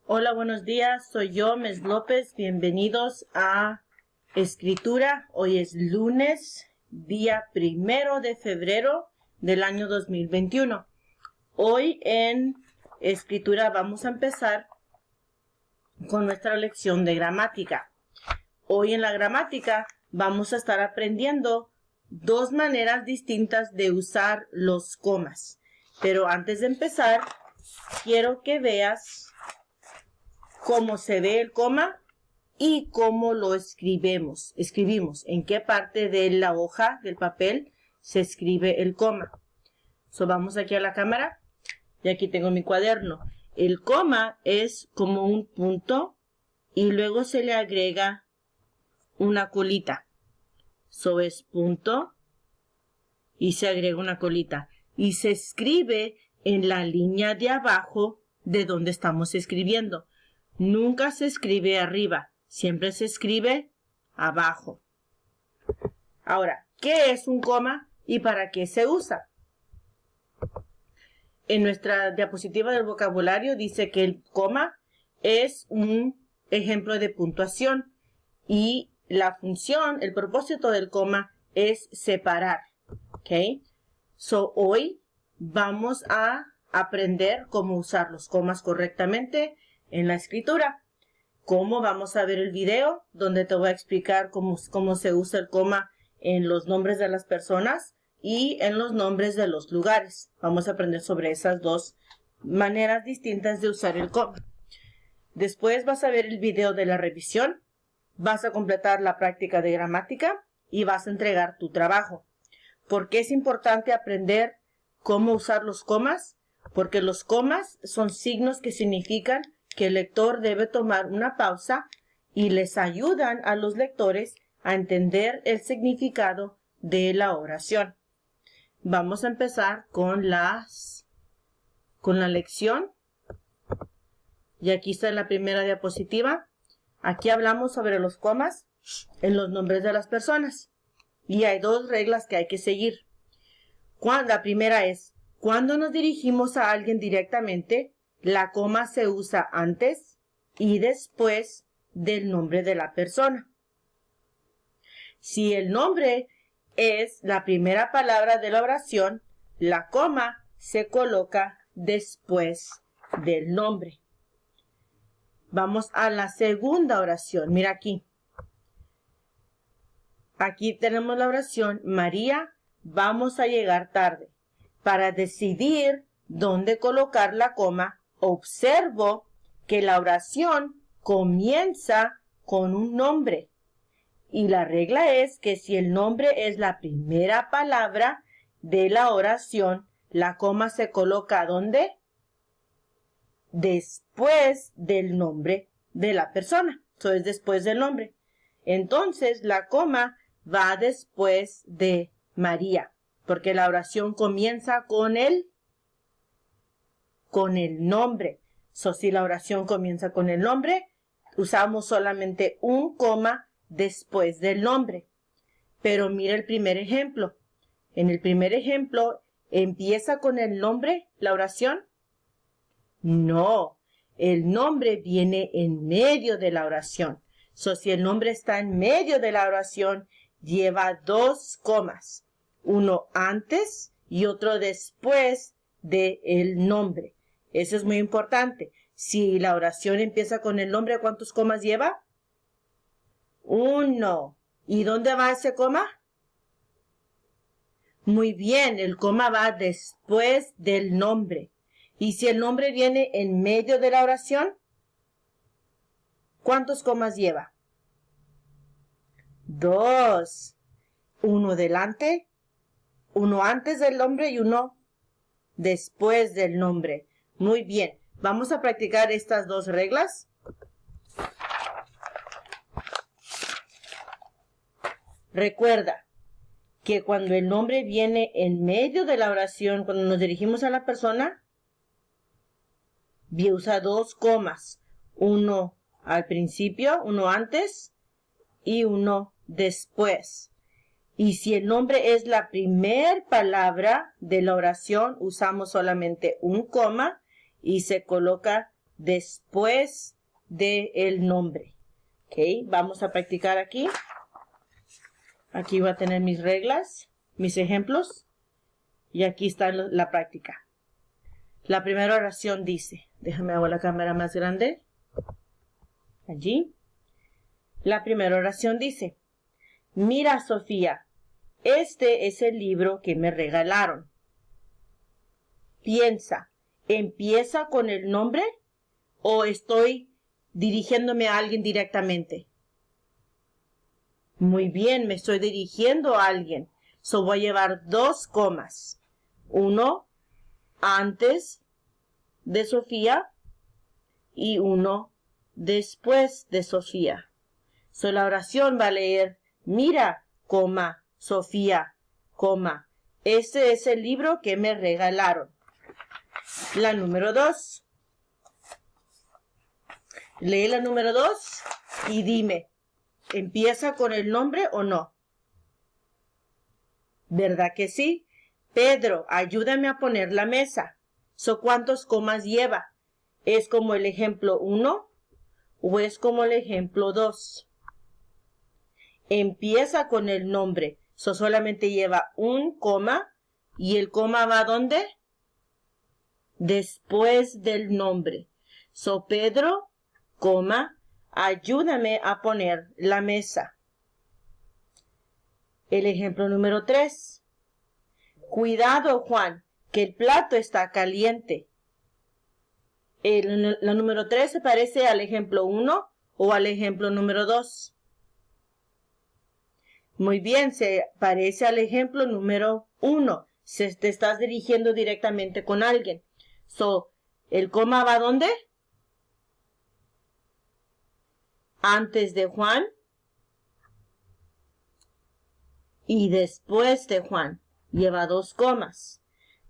Hola, buenos días. Soy yo, Ms. López. Bienvenidos a Escritura. Hoy es lunes, día 1 de febrero del año 2021. Hoy en Escritura vamos a empezar con nuestra lección de gramática. Hoy en la gramática vamos a estar aprendiendo dos maneras distintas de usar los comas. Pero antes de empezar, quiero que veas cómo se ve el coma y cómo lo escribimos, en qué parte de la hoja del papel se escribe el coma. Vamos aquí a la cámara y aquí tengo mi cuaderno. El coma es como un punto y luego se le agrega una colita. Es punto y se agrega una colita y se escribe en la línea de abajo de donde estamos escribiendo. Nunca se escribe arriba, siempre se escribe abajo. Ahora, ¿qué es un coma y para qué se usa? En nuestra diapositiva del vocabulario dice que el coma es un ejemplo de puntuación y la función, el propósito del coma es separar. ¿Ok? Hoy vamos a aprender cómo usar los comas correctamente en la escritura. ¿Cómo? Vamos a ver el video donde te voy a explicar cómo se usa el coma en los nombres de las personas y en los nombres de los lugares. Vamos a aprender sobre esas dos maneras distintas de usar el coma. Después vas a ver el video de la revisión, vas a completar la práctica de gramática y vas a entregar tu trabajo. ¿Por qué es importante aprender cómo usar los comas? Porque los comas son signos que significan que el lector debe tomar una pausa y les ayudan a los lectores a entender el significado de la oración. Vamos a empezar con la lección. Y aquí está la primera diapositiva. Aquí hablamos sobre los comas en los nombres de las personas. Y hay dos reglas que hay que seguir. La primera es, cuando nos dirigimos a alguien directamente, la coma se usa antes y después del nombre de la persona. Si el nombre es la primera palabra de la oración, la coma se coloca después del nombre. Vamos a la segunda oración. Mira aquí. Aquí tenemos la oración, María, vamos a llegar tarde. Para decidir dónde colocar la coma, observo que la oración comienza con un nombre. Y la regla es que si el nombre es la primera palabra de la oración, la coma se coloca ¿dónde? Después del nombre de la persona. Eso es después del nombre. Entonces, la coma va después de María, porque la oración comienza con el nombre. Si la oración comienza con el nombre, usamos solamente un coma después del nombre. Pero mira el primer ejemplo. En el primer ejemplo, ¿empieza con el nombre la oración? No, el nombre viene en medio de la oración. Si el nombre está en medio de la oración, lleva dos comas. Uno antes y otro después del nombre. Eso es muy importante. Si la oración empieza con el nombre, ¿cuántos comas lleva? Uno. ¿Y dónde va ese coma? Muy bien, el coma va después del nombre. ¿Y si el nombre viene en medio de la oración? ¿Cuántos comas lleva? Dos. Uno delante, uno antes del nombre y uno después del nombre. Muy bien. Vamos a practicar estas dos reglas. Recuerda que cuando el nombre viene en medio de la oración, cuando nos dirigimos a la persona, usa dos comas. Uno al principio, uno antes y uno después. Y si el nombre es la primer palabra de la oración, usamos solamente un coma y se coloca después del nombre. Ok, vamos a practicar aquí. Aquí voy a tener mis reglas, mis ejemplos. Y aquí está la práctica. La primera oración dice, déjame hago la cámara más grande. Allí. La primera oración dice, mira, Sofía, este es el libro que me regalaron. Piensa, ¿empieza con el nombre o estoy dirigiéndome a alguien directamente? Muy bien, me estoy dirigiendo a alguien. So voy a llevar 2 comas. Uno antes de Sofía y uno después de Sofía. So la oración va a leer, mira, coma, Sofía, coma. Este es el libro que me regalaron. La número 2. Lee la número 2 y dime, ¿empieza con el nombre o no? ¿Verdad que sí? Pedro, ayúdame a poner la mesa. So, ¿cuántos comas lleva? ¿Es como el ejemplo 1 o es como el ejemplo 2? Empieza con el nombre. So, solamente lleva un coma y el coma va ¿a dónde? Después del nombre. So, Pedro, coma, ayúdame a poner la mesa. El ejemplo número 3. Cuidado, Juan, que el plato está caliente. La número 3 se parece al ejemplo 1 o al ejemplo número 2. Muy bien, se parece al ejemplo número 1. Te estás dirigiendo directamente con alguien. So, ¿el coma va dónde? Antes de Juan y después de Juan. Lleva 2 comas.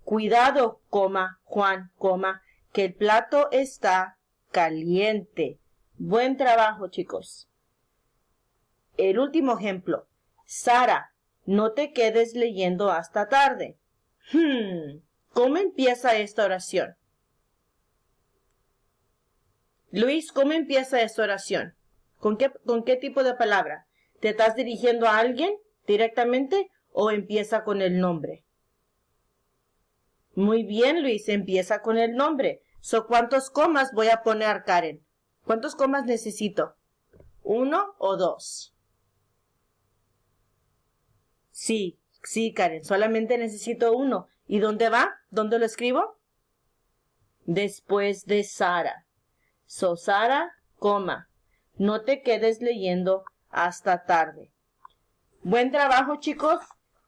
Cuidado, coma, Juan, coma, que el plato está caliente. Buen trabajo, chicos. El último ejemplo. Sara, no te quedes leyendo hasta tarde. ¿Cómo empieza esta oración? Luis, ¿cómo empieza esta oración? ¿Con qué tipo de palabra? ¿Te estás dirigiendo a alguien directamente o empieza con el nombre? Muy bien, Luis, empieza con el nombre. So, ¿cuántos comas voy a poner, Karen? ¿Cuántos comas necesito? ¿1 o 2? Sí, Karen, solamente necesito 1. ¿Y dónde va? ¿Dónde lo escribo? Después de Sara. So, Sara, coma. No te quedes leyendo hasta tarde. Buen trabajo, chicos,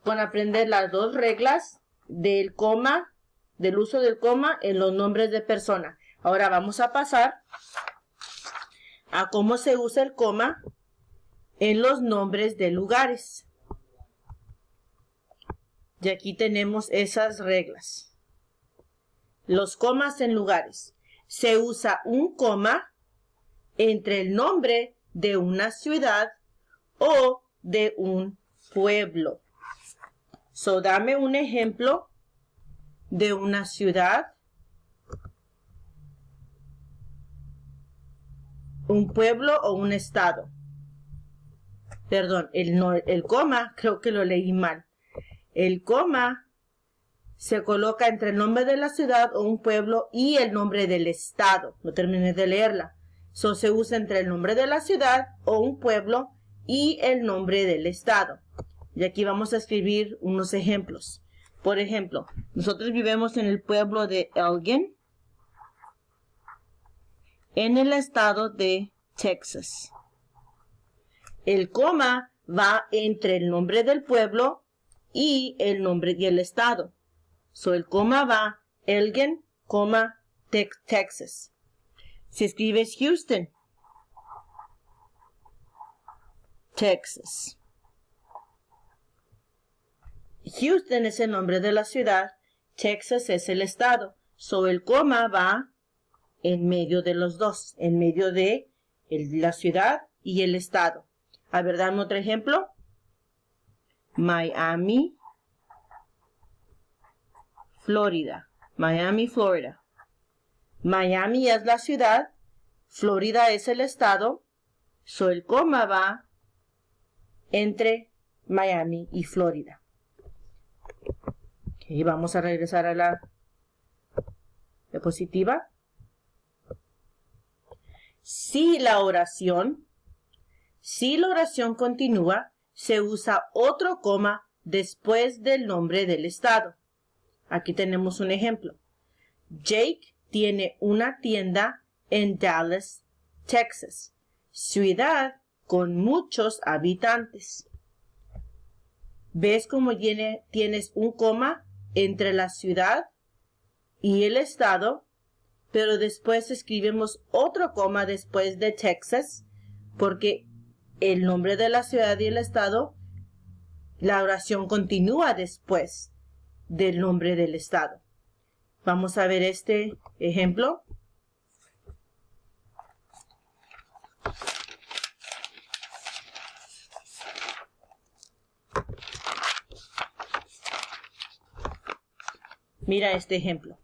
con aprender las 2 reglas del coma, del uso del coma en los nombres de persona. Ahora vamos a pasar a cómo se usa el coma en los nombres de lugares. Y aquí tenemos esas reglas. Los comas en lugares. Se usa un coma entre el nombre de una ciudad o de un pueblo. So, dame un ejemplo de una ciudad, un pueblo o un estado. Perdón, el coma, creo que lo leí mal. El coma se coloca entre el nombre de la ciudad o un pueblo y el nombre del estado. No terminé de leerla. So, se usa entre el nombre de la ciudad o un pueblo y el nombre del estado. Y aquí vamos a escribir unos ejemplos. Por ejemplo, nosotros vivimos en el pueblo de Elgin, en el estado de Texas. El coma va entre el nombre del pueblo y el nombre del estado. So, el coma va Elgin, Texas. Si escribes Houston, Texas. Houston es el nombre de la ciudad, Texas es el estado. So, el coma va en medio de los dos, en medio de la ciudad y el estado. A ver, dame otro ejemplo. Miami, Florida. Miami, Florida. Miami es la ciudad, Florida es el estado, so el coma va entre Miami y Florida. Okay, vamos a regresar a la diapositiva. Si la oración continúa, se usa otro coma después del nombre del estado. Aquí tenemos un ejemplo. Jake tiene una tienda en Dallas, Texas, ciudad con muchos habitantes. ¿Ves cómo tienes un coma entre la ciudad y el estado, pero después escribimos otro coma después de Texas, porque el nombre de la ciudad y el estado, la oración continúa después del nombre del estado? Vamos a ver este ejemplo. Mira este ejemplo.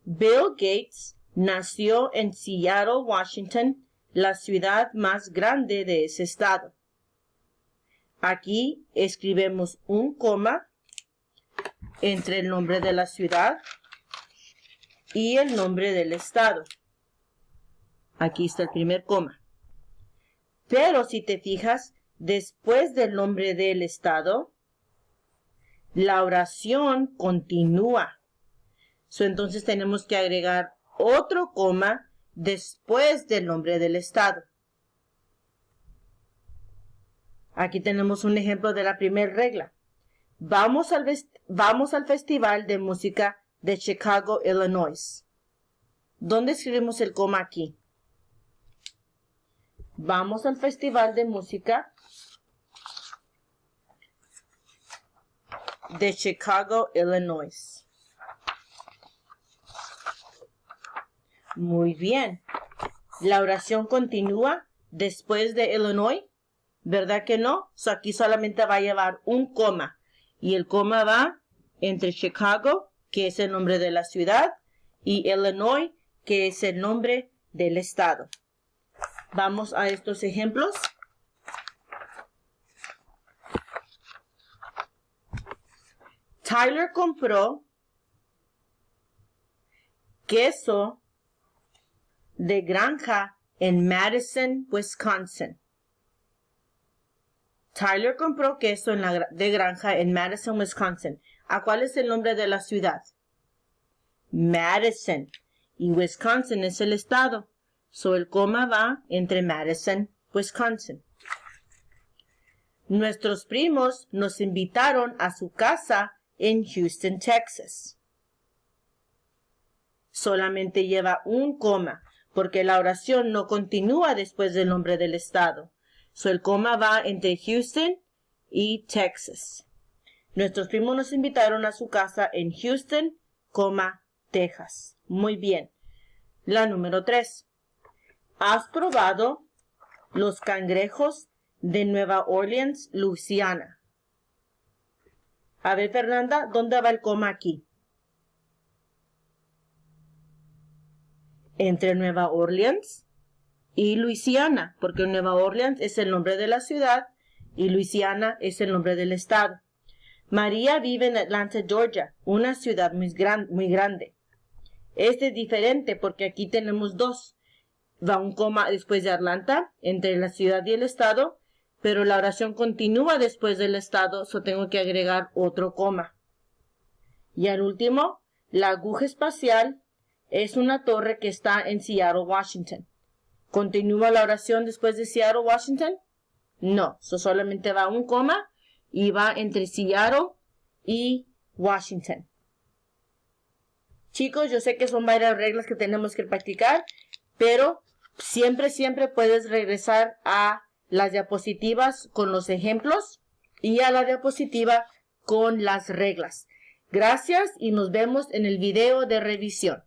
Bill Gates nació en Seattle, Washington, la ciudad más grande de ese estado. Aquí escribimos un coma entre el nombre de la ciudad y el nombre del estado. Aquí está el primer coma. Pero si te fijas, después del nombre del estado, la oración continúa. Entonces tenemos que agregar otro coma después del nombre del estado. Aquí tenemos un ejemplo de la primera regla. Vamos al Festival de Música de Chicago, Illinois. ¿Dónde escribimos el coma aquí? Vamos al Festival de Música de Chicago, Illinois. Muy bien. La oración continúa después de Illinois, ¿verdad que no? Aquí solamente va a llevar un coma. Y el coma va entre Chicago, que es el nombre de la ciudad, y Illinois, que es el nombre del estado. Vamos a estos ejemplos. Tyler compró queso de granja en Madison, Wisconsin. Tyler compró queso de granja en Madison, Wisconsin. ¿A cuál es el nombre de la ciudad? Madison. Y Wisconsin es el estado. So el coma va entre Madison, Wisconsin. Nuestros primos nos invitaron a su casa en Houston, Texas. Solamente lleva un coma, porque la oración no continúa después del nombre del estado. So el coma va entre Houston y Texas. Nuestros primos nos invitaron a su casa en Houston, Texas. Muy bien. La número 3. ¿Has probado los cangrejos de Nueva Orleans, Luisiana? A ver, Fernanda, ¿dónde va el coma aquí? Entre Nueva Orleans y Luisiana, porque Nueva Orleans es el nombre de la ciudad y Luisiana es el nombre del estado. María vive en Atlanta, Georgia, una ciudad muy grande. Este es diferente porque aquí tenemos dos. Va un coma después de Atlanta, entre la ciudad y el estado, pero la oración continúa después del estado, so tengo que agregar otro coma. Y al último, la aguja espacial es una torre que está en Seattle, Washington. ¿Continúa la oración después de Seattle, Washington? No, solamente va un coma y va entre Seattle y Washington. Chicos, yo sé que son varias reglas que tenemos que practicar, pero siempre puedes regresar a las diapositivas con los ejemplos y a la diapositiva con las reglas. Gracias y nos vemos en el video de revisión.